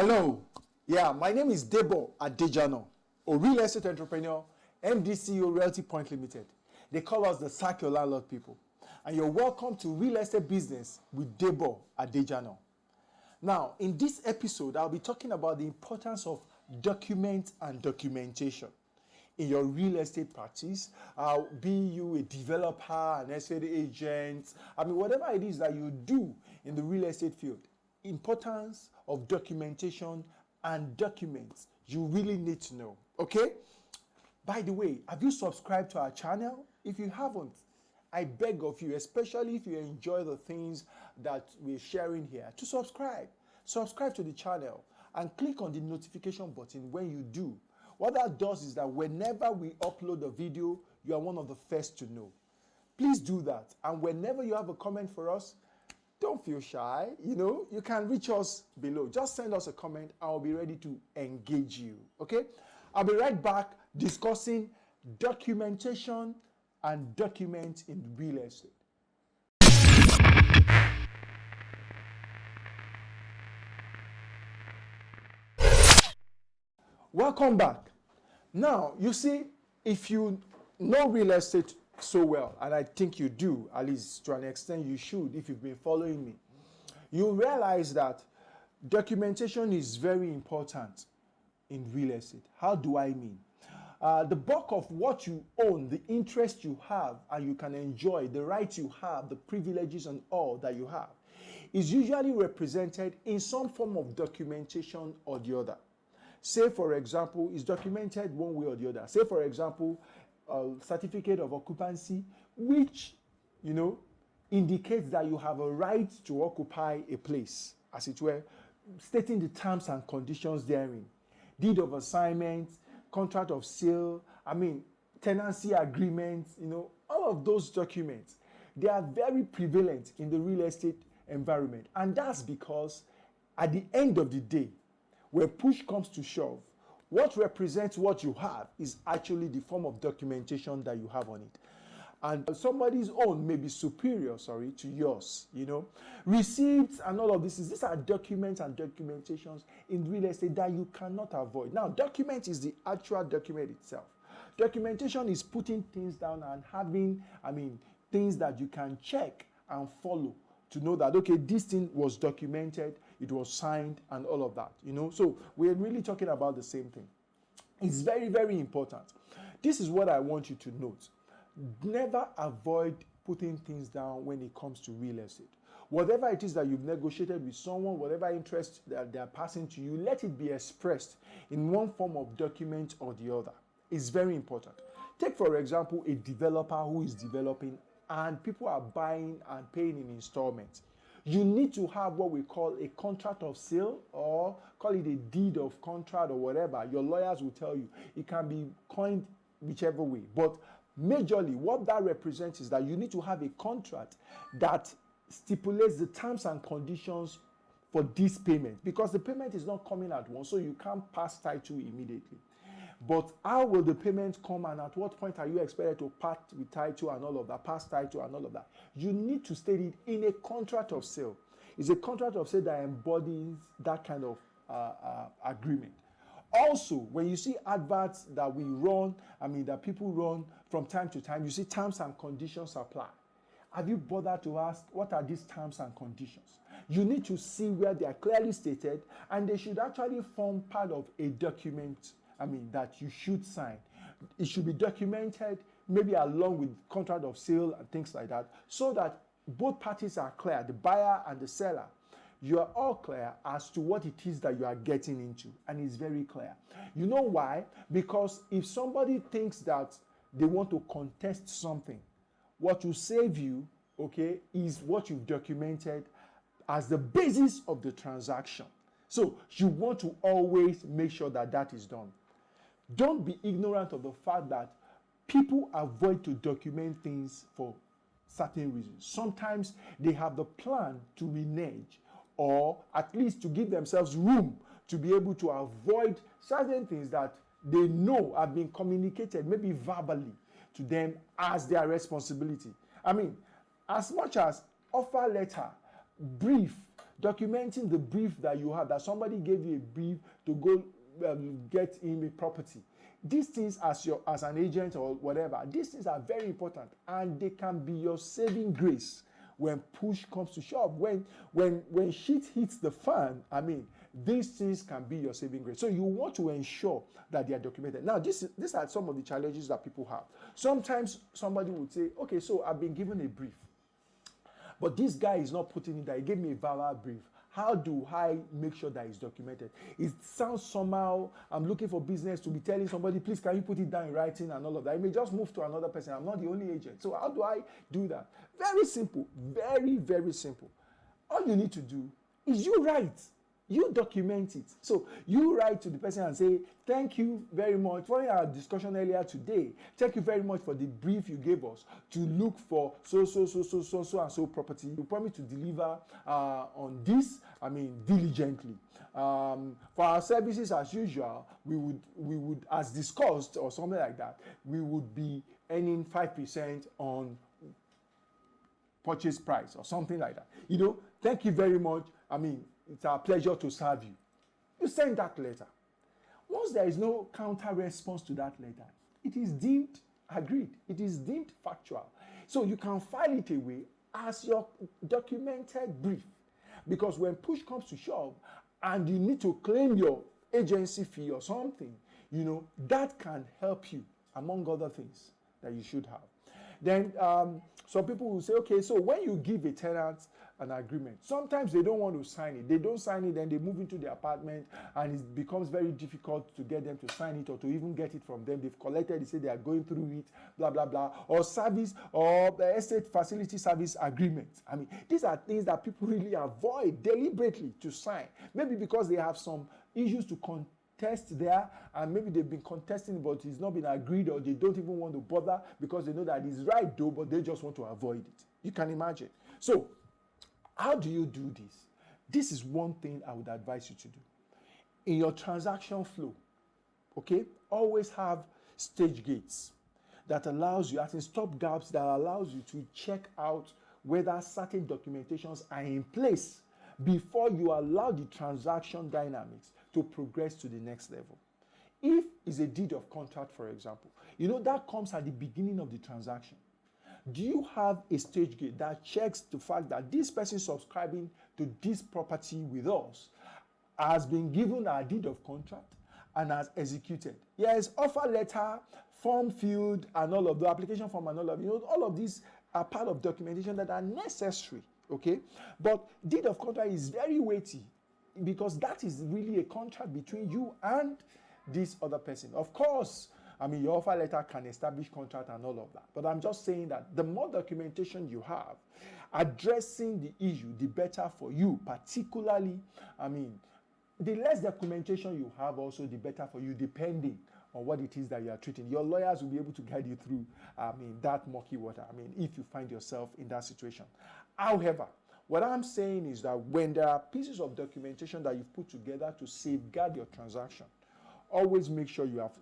Hello. Yeah, my name is Debo Adejano, a real estate entrepreneur, MDCO Realty Point Limited. They call us the Sack Your Landlord people. And you're welcome to Real Estate Business with Debo Adejano. Now, in this episode, I'll be talking about the importance of document and documentation in your real estate practice, be you a developer, an estate agent, whatever it is that you do in the real estate field. Importance of documentation and documents you really need to know, okay? By the way, have you subscribed to our channel? If you haven't, I beg of you, especially if you enjoy the things that we're sharing here, to subscribe. Subscribe to the channel and click on the notification button when you do. What that does is that whenever we upload a video, you are one of the first to know. Please do that. And whenever you have a comment for us, don't feel shy. You can reach us below. Just send us a comment. I'll be ready to engage you. Okay? I'll be right back discussing documentation and documents in real estate. Welcome back. Now, you see, if you know real estate so well, and I think you do, at least to an extent you should if you've been following me, you realize that documentation is very important in real estate. How do I mean? The bulk of what you own, the interest you have, and you can enjoy, the rights you have, the privileges and all that you have, is usually represented in some form of documentation or the other. Say, for example, is documented one way or the other. Say, for example, a certificate of occupancy, which, indicates that you have a right to occupy a place, as it were, stating the terms and conditions therein. Deed of assignment, contract of sale, tenancy agreements, all of those documents, they are very prevalent in the real estate environment. And that's because at the end of the day, when push comes to shove, what represents what you have is actually the form of documentation that you have on it. And somebody's own may be superior, to yours, Receipts and all of these are documents and documentations in real estate that you cannot avoid. Now, document is the actual document itself. Documentation is putting things down and having, things that you can check and follow to know that, okay, this thing was documented, it was signed, and all of that, So we're really talking about the same thing. It's very, very important. This is what I want you to note. Never avoid putting things down when it comes to real estate. Whatever it is that you've negotiated with someone, whatever interest that they're passing to you, let it be expressed in one form of document or the other. It's very important. Take, for example, a developer who is developing and people are buying and paying in installments. You need to have what we call a contract of sale, or call it a deed of contract or whatever. Your lawyers will tell you. It can be coined whichever way. But majorly, what that represents is that you need to have a contract that stipulates the terms and conditions for this payment, because the payment is not coming at once, so you can't pass title immediately. But how will the payment come, and at what point are you expected to part with title and all of that, pass title and all of that? You need to state it in a contract of sale. It's a contract of sale that embodies that kind of agreement. Also, when you see adverts that we run, that people run from time to time, you see terms and conditions apply. Have you bothered to ask, what are these terms and conditions? You need to see where they are clearly stated, and they should actually form part of a document that you should sign. It should be documented, maybe along with contract of sale and things like that, so that both parties are clear, the buyer and the seller. You are all clear as to what it is that you are getting into, and it's very clear. You know why? Because if somebody thinks that they want to contest something, what will save you, is what you've documented as the basis of the transaction. So you want to always make sure that that is done. Don't be ignorant of the fact that people avoid to document things for certain reasons. Sometimes they have the plan to renege, or at least to give themselves room to be able to avoid certain things that they know have been communicated, maybe verbally, to them as their responsibility. As much as offer letter, brief, documenting the brief that you have, that somebody gave you a brief to go get him a property. These things, as an agent or whatever, these things are very important, and they can be your saving grace when push comes to shove. When shit hits the fan, I mean, these things can be your saving grace. So you want to ensure that they are documented. Now, these are some of the challenges that people have. Sometimes somebody would say, okay, so I've been given a brief, but this guy is not putting it there. He gave me a verbal brief. How do I make sure that it's documented? It sounds somehow, I'm looking for business to be telling somebody, please, can you put it down in writing and all of that? It may just move to another person. I'm not the only agent. So how do I do that? Very simple. Very, very simple. All you need to do is you write. You document it. So you write to the person and say, thank you very much for our discussion earlier today. Thank you very much for the brief you gave us to look for so and so property. You promise to deliver on this, diligently. For our services as usual, we would, as discussed or something like that, we would be earning 5% on purchase price or something like that. Thank you very much. It's our pleasure to serve you. You send that letter. Once there is no counter response to that letter, it is deemed agreed. It is deemed factual. So you can file it away as your documented brief. Because when push comes to shove and you need to claim your agency fee or something, that can help you, among other things that you should have. Then some people will say, okay, so when you give a tenant an agreement, sometimes they don't want to sign it. They don't sign it, then they move into the apartment, and it becomes very difficult to get them to sign it or to even get it from them. They've collected, they say they are going through it, blah, blah, blah. Or service, or the estate facility service agreements. These are things that people really avoid deliberately to sign. Maybe because they have some issues to contest there, and maybe they've been contesting, but it's not been agreed, or they don't even want to bother because they know that it's right though, but they just want to avoid it. You can imagine. So, how do you do this? This is one thing I would advise you to do. In your transaction flow, okay, always have stage gates that allows you, as in stop gaps, that allows you to check out whether certain documentations are in place before you allow the transaction dynamics to progress to the next level. If it's a deed of contract, for example, that comes at the beginning of the transaction. Do you have a stage gate that checks the fact that this person subscribing to this property with us has been given a deed of contract and has executed? Yes, offer letter, form filled, and all of the application form and all of all of these are part of documentation that are necessary. Okay, but deed of contract is very weighty because that is really a contract between you and this other person. Of course, your offer letter can establish contract and all of that. But I'm just saying that the more documentation you have, addressing the issue, the better for you. Particularly, the less documentation you have also, the better for you, depending on what it is that you are treating. Your lawyers will be able to guide you through, that murky water, if you find yourself in that situation. However, what I'm saying is that when there are pieces of documentation that you've put together to safeguard your transaction, always make sure you have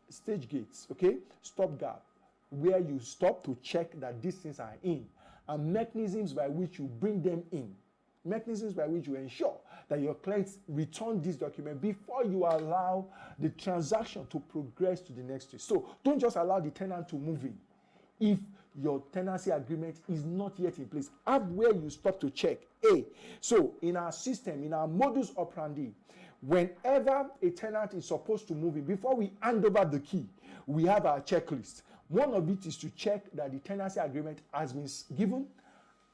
stage gates, okay? Stop gap, where you stop to check that these things are in, and mechanisms by which you bring them in, mechanisms by which you ensure that your clients return this document before you allow the transaction to progress to the next stage. So don't just allow the tenant to move in. If your tenancy agreement is not yet in place, have where you stop to check. So in our system, in our modus operandi, whenever a tenant is supposed to move in, before we hand over the key, we have our checklist. One of it is to check that the tenancy agreement has been given,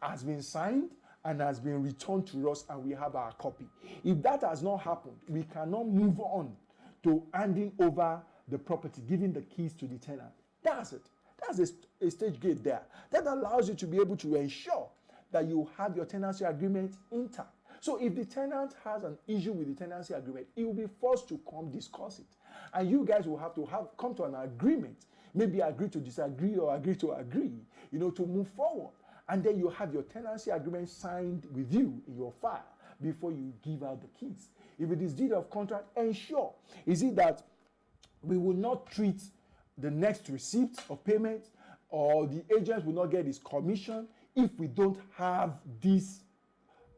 has been signed, and has been returned to us, and we have our copy. If that has not happened, we cannot move on to handing over the property, giving the keys to the tenant. That's it. That's a stage gate there. That allows you to be able to ensure that you have your tenancy agreement intact. So if the tenant has an issue with the tenancy agreement, he will be forced to come discuss it. And you guys will have to come to an agreement, maybe agree to disagree or agree to agree, to move forward. And then you have your tenancy agreement signed with you in your file before you give out the keys. If it is deed of contract, ensure. Is it that we will not treat the next receipt of payment, or the agent will not get his commission if we don't have this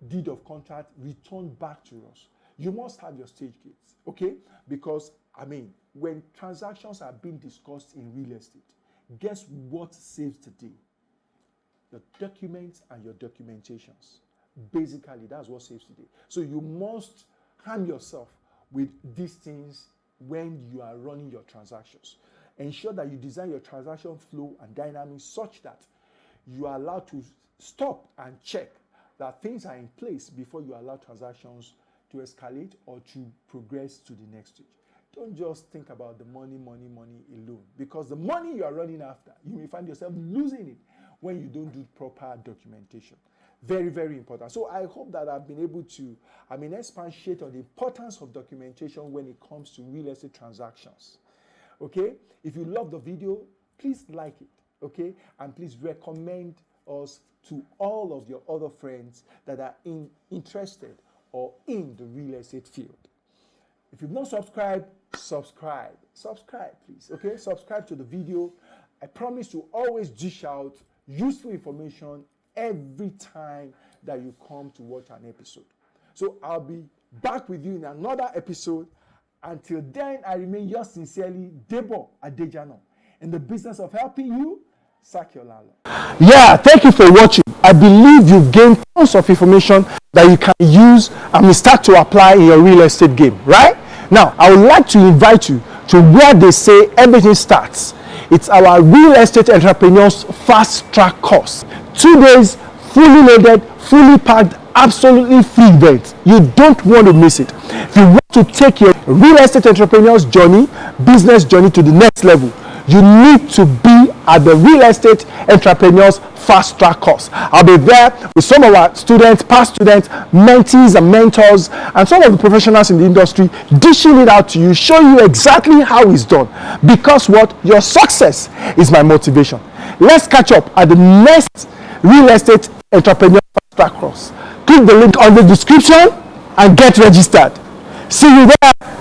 deed of contract returned back to us. You must have your stage gates, okay? Because, I mean, when transactions are being discussed in real estate, guess what saves the day? Your documents and your documentations. Basically, that's what saves the day. So you must harm yourself with these things when you are running your transactions. Ensure that you design your transaction flow and dynamics such that you are allowed to stop and check that things are in place before you allow transactions to escalate or to progress to the next stage. Don't just think about the money alone, because the money you are running after, you may find yourself losing it when you don't do proper documentation. Very, very important. So I hope that I've been able to, expatiate on the importance of documentation when it comes to real estate transactions. Okay? If you love the video, please like it. Okay? And please recommend us to all of your other friends that are interested or in the real estate field. If you've not subscribed, subscribe. Subscribe, please. Okay? Subscribe to the video. I promise to always dish out useful information every time that you come to watch an episode. So I'll be back with you in another episode. Until then, I remain yours sincerely, Debo Adejano, in the business of helping you sack your landlord. Yeah, thank you for watching. I believe you've gained tons of information that you can use and start to apply in your real estate game, right? Now, I would like to invite you to where they say everything starts. It's our Real Estate Entrepreneurs Fast Track course. 2 days, fully loaded, fully packed, absolutely free event. You don't want to miss it. If you want to take your real estate entrepreneur's journey, business journey to the next level, you need to be at the Real Estate Entrepreneurs Fast Track course. I'll be there with some of our students, past students, mentees and mentors, and some of the professionals in the industry, dishing it out to you, showing you exactly how it's done. Because what? Your success is my motivation. Let's catch up at the next Real Estate Entrepreneur Fast Track course. Click the link on the description and get registered. See you there.